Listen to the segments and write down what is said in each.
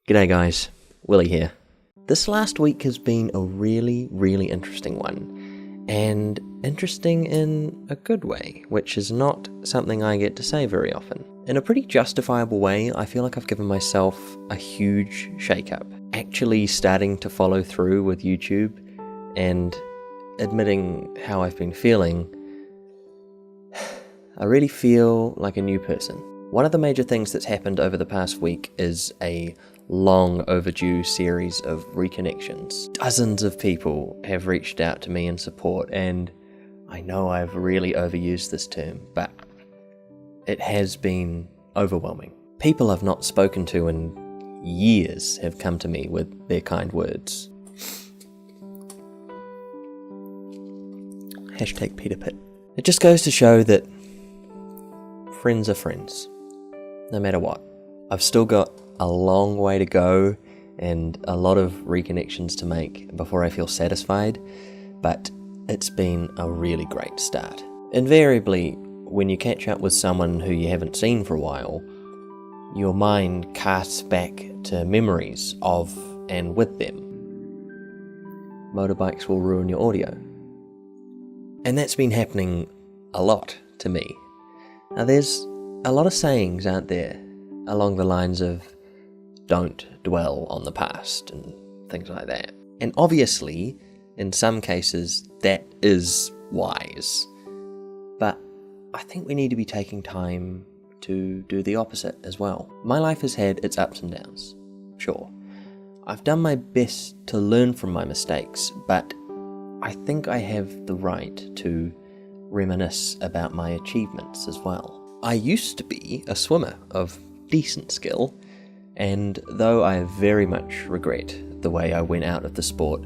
G'day guys, Willy here. This last week has been a really interesting one, and interesting in a good way, which is not something I get to say very often. In a pretty justifiable way, I feel like I've given myself a huge shake-up. Actually starting to follow through with YouTube and admitting how I've been feeling, I really feel like a new person. One of the major things that's happened over the past week is a long overdue series of reconnections. Dozens of people have reached out to me in support, and I know I've really overused this term, but it has been overwhelming. People I've not spoken to in years have come to me with their kind words. #PeterPit. It just goes to show that friends are friends, no matter what. I've still got a long way to go and a lot of reconnections to make before I feel satisfied, but it's been a really great start. Invariably, when you catch up with someone who you haven't seen for a while, your mind casts back to memories of and with them. Motorbikes will ruin your audio. And that's been happening a lot to me. Now there's a lot of sayings, aren't there, along the lines of don't dwell on the past and things like that. And obviously, in some cases, that is wise. But I think we need to be taking time to do the opposite as well. My life has had its ups and downs, sure. I've done my best to learn from my mistakes, but I think I have the right to reminisce about my achievements as well. I used to be a swimmer of decent skill, and though I very much regret the way I went out of the sport,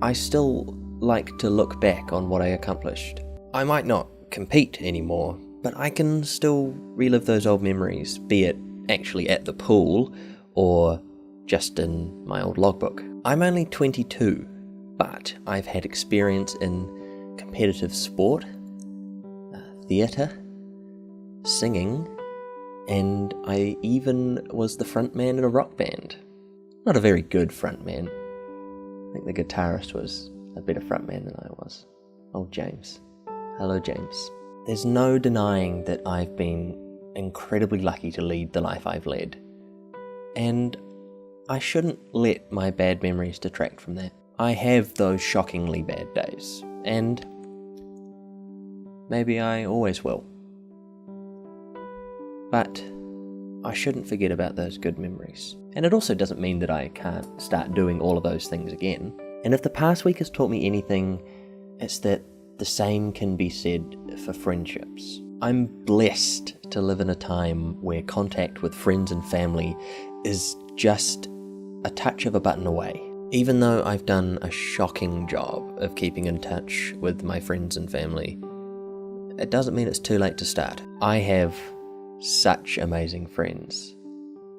I still like to look back on what I accomplished. I might not compete anymore, but I can still relive those old memories, be it actually at the pool or just in my old logbook. I'm only 22, but I've had experience in competitive sport, theatre, singing, and I even was the front man in a rock band. Not a very good front man. I think the guitarist was a better front man than I was. Old James. Hello, James. There's no denying that I've been incredibly lucky to lead the life I've led. And I shouldn't let my bad memories detract from that. I have those shockingly bad days, and maybe I always will. But I shouldn't forget about those good memories. And it also doesn't mean that I can't start doing all of those things again. And if the past week has taught me anything, it's that the same can be said for friendships. I'm blessed to live in a time where contact with friends and family is just a touch of a button away. Even though I've done a shocking job of keeping in touch with my friends and family, it doesn't mean it's too late to start. I have such amazing friends,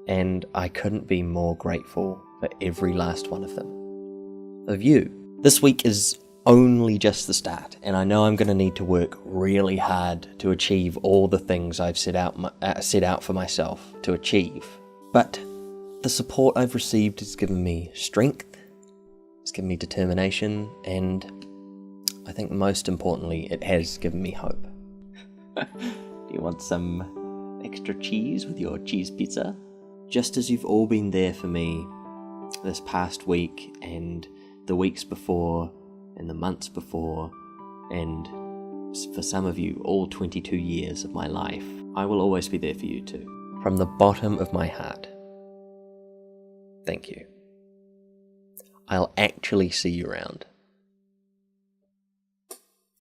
and I couldn't be more grateful for every last one of them. Of you. This week is only just the start, and I know I'm going to need to work really hard to achieve all the things I've set out for myself to achieve. But the support I've received has given me strength, it's given me determination, and I think most importantly, it has given me hope. Do you want some extra cheese with your cheese pizza? Just as you've all been there for me this past week and the weeks before and the months before, and for some of you all 22 years of my life, I will always be there for you too. From the bottom of my heart, thank you. I'll actually see you around.